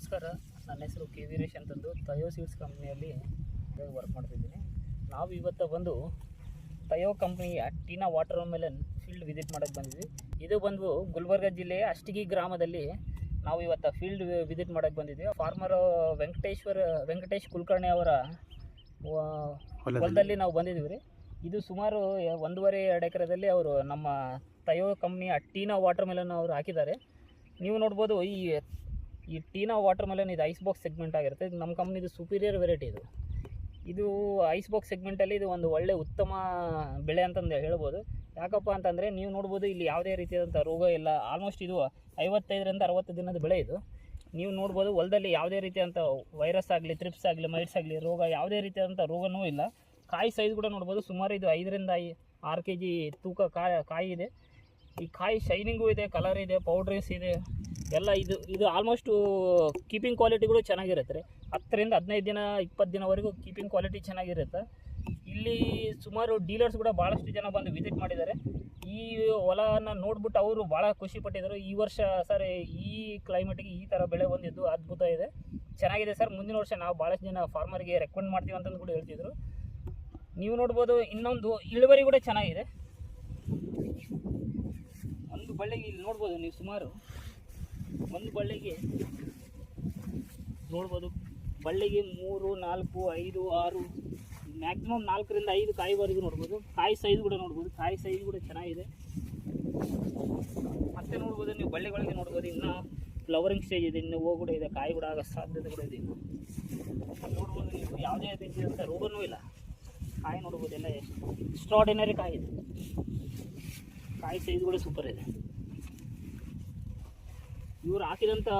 ನಮಸ್ಕಾರ. ನನ್ನ ಹೆಸರು ಕೆ ವೀರೇಶ್ ಅಂತಂದು ತಯೋ ಸೀಡ್ಸ್ ಕಂಪ್ನಿಯಲ್ಲಿ ವರ್ಕ್ ಮಾಡ್ತಿದ್ದೀನಿ. ನಾವು ಇವತ್ತು ಬಂದು ತಯೋ ಕಂಪ್ನಿಯ ಟೀನಾ ವಾಟರ್ ಮೆಲನ್ ಫೀಲ್ಡ್ ವಿಸಿಟ್ ಮಾಡೋಕ್ಕೆ ಬಂದಿದ್ವಿ. ಇದು ಬಂದು ಗುಲ್ಬರ್ಗ ಜಿಲ್ಲೆಯ ಅಷ್ಟಗಿ ಗ್ರಾಮದಲ್ಲಿ ನಾವು ಇವತ್ತು ಫೀಲ್ಡ್ ವಿಸಿಟ್ ಮಾಡೋಕ್ಕೆ ಬಂದಿದ್ವಿ. ಫಾರ್ಮರ್ ವೆಂಕಟೇಶ್ ಕುಲಕರ್ಣಿ ಅವರ ಹೊಲದಲ್ಲಿ ನಾವು ಬಂದಿದ್ದೀವಿ ರೀ. ಇದು ಸುಮಾರು 1.5-2 ಎಕರೆದಲ್ಲಿ ಅವರು ನಮ್ಮ ತಯೋ ಕಂಪ್ನಿಯ ಟೀನಾ ವಾಟರ್ ಮೆಲನ್ ಅವರು ಹಾಕಿದ್ದಾರೆ. ನೀವು ನೋಡ್ಬೋದು, ಈ ಟೀನಾ ವಾಟರ್ ಮೆಲನ್ ಇದು ಐಸ್ ಬಾಕ್ಸ್ ಸೆಗ್ಮೆಂಟ್ ಆಗಿರುತ್ತೆ. ಇದು ನಮ್ಮ ಕಂಪ್ನಿದು ಸುಪೀರಿಯರ್ ವೆರೈಟಿ. ಇದು ಐಸ್ ಬಾಕ್ಸ್ ಸೆಗ್ಮೆಂಟಲ್ಲಿ ಇದು ಒಂದು ಒಳ್ಳೆ ಉತ್ತಮ ಬೆಳೆ ಅಂತಂದು ಹೇಳ್ಬೋದು. ಯಾಕಪ್ಪ ಅಂತಂದರೆ ನೀವು ನೋಡ್ಬೋದು, ಇಲ್ಲಿ ಯಾವುದೇ ರೀತಿಯಾದಂಥ ರೋಗ ಇಲ್ಲ. ಆಲ್ಮೋಸ್ಟ್ ಇದು 55-60 ದಿನದ ಬೆಳೆ. ಇದು ನೀವು ನೋಡ್ಬೋದು, ಹೊಲದಲ್ಲಿ ಯಾವುದೇ ರೀತಿಯಾದಂಥ ವೈರಸ್ ಆಗಲಿ, ಥ್ರಿಪ್ಸ್ ಆಗಲಿ, ಮೈಟ್ಸ್ ಆಗಲಿ, ರೋಗ ಯಾವುದೇ ರೀತಿಯಾದಂಥ ರೋಗನೂ ಇಲ್ಲ. ಕಾಯಿ ಸೈಜ್ ಕೂಡ ನೋಡ್ಬೋದು, ಸುಮಾರು ಇದು 5-6 kg ತೂಕ ಕಾಯಿ ಇದೆ. ಈ ಕಾಯಿ ಶೈನಿಂಗು ಇದೆ, ಕಲರ್ ಇದೆ, ಪೌಡ್ರಸ್ ಇದೆ ಎಲ್ಲ. ಇದು ಆಲ್ಮೋಸ್ಟು ಕೀಪಿಂಗ್ ಕ್ವಾಲಿಟಿಗಳು ಚೆನ್ನಾಗಿರುತ್ತೆ ರೀ. 10-15 ದಿನ 20 ದಿನವರೆಗೂ ಕೀಪಿಂಗ್ ಕ್ವಾಲಿಟಿ ಚೆನ್ನಾಗಿರುತ್ತೆ. ಇಲ್ಲಿ ಸುಮಾರು ಡೀಲರ್ಸ್ ಕೂಡ ಭಾಳಷ್ಟು ಜನ ಬಂದು ವಿಸಿಟ್ ಮಾಡಿದ್ದಾರೆ. ಈ ಹೊಲನ ನೋಡ್ಬಿಟ್ಟು ಅವರು ಭಾಳ ಖುಷಿ ಪಟ್ಟಿದ್ದರು. ಈ ವರ್ಷ ಸರ್ ಈ ಕ್ಲೈಮೇಟಿಗೆ ಈ ಥರ ಬೆಳೆ ಬಂದಿದ್ದು ಅದ್ಭುತ ಇದೆ, ಚೆನ್ನಾಗಿದೆ ಸರ್. ಮುಂದಿನ ವರ್ಷ ನಾವು ಭಾಳಷ್ಟು ಜನ ಫಾರ್ಮರ್ಗೆ ರೆಕಮೆಂಡ್ ಮಾಡ್ತೀವಿ ಅಂತಂದು ಕೂಡ ಹೇಳ್ತಿದ್ರು. ನೀವು ನೋಡ್ಬೋದು, ಇನ್ನೊಂದು ಇಳುವರಿ ಕೂಡ ಚೆನ್ನಾಗಿದೆ. ಒಂದು ಬಳ್ಳಿಗೆ ಇಲ್ಲಿ ನೋಡ್ಬೋದು ನೀವು, ಸುಮಾರು ಒಂದು ಬಳ್ಳಿಗೆ ನೋಡ್ಬೋದು, ಬಳ್ಳಿಗೆ 3, 4, 5, 6 ಮ್ಯಾಕ್ಸಿಮಮ್ 4-5 ಕಾಯಿವರೆಗೂ ನೋಡ್ಬೋದು. ಕಾಯಿ ಸೈಜ್ ಕೂಡ ನೋಡ್ಬೋದು, ಕಾಯಿ ಸೈಜ್ ಕೂಡ ಚೆನ್ನಾಗಿದೆ. ಮತ್ತೆ ನೋಡ್ಬೋದು, ನೀವು ಬಳ್ಳಿಗಳಿಗೆ ನೋಡ್ಬೋದು, ಇನ್ನೂ ಫ್ಲವರಿಂಗ್ ಸ್ಟೇಜ್ ಇದೆ, ಇನ್ನೂ ಹೂ ಕೂಡ ಇದೆ, ಕಾಯಿ ಕೂಡ ಆಗೋ ಸಾಧ್ಯತೆ ಕೂಡ ಇದೆ. ನೋಡ್ಬೋದು ನೀವು, ಯಾವುದೇ ರೀತಿಯಾದಂಥ ರೋಗನೂ ಇಲ್ಲ. ಕಾಯಿ ನೋಡ್ಬೋದು, ಎಲ್ಲ ಎಕ್ಸ್ಟ್ರಾರ್ಡಿನರಿ ಕಾಯಿ ಇದೆ. ಕಾಯಿ ಸೈಜ್ ಕೂಡ ಸೂಪರ್ ಇದೆ. ಇವರು ಹಾಕಿದಂಥ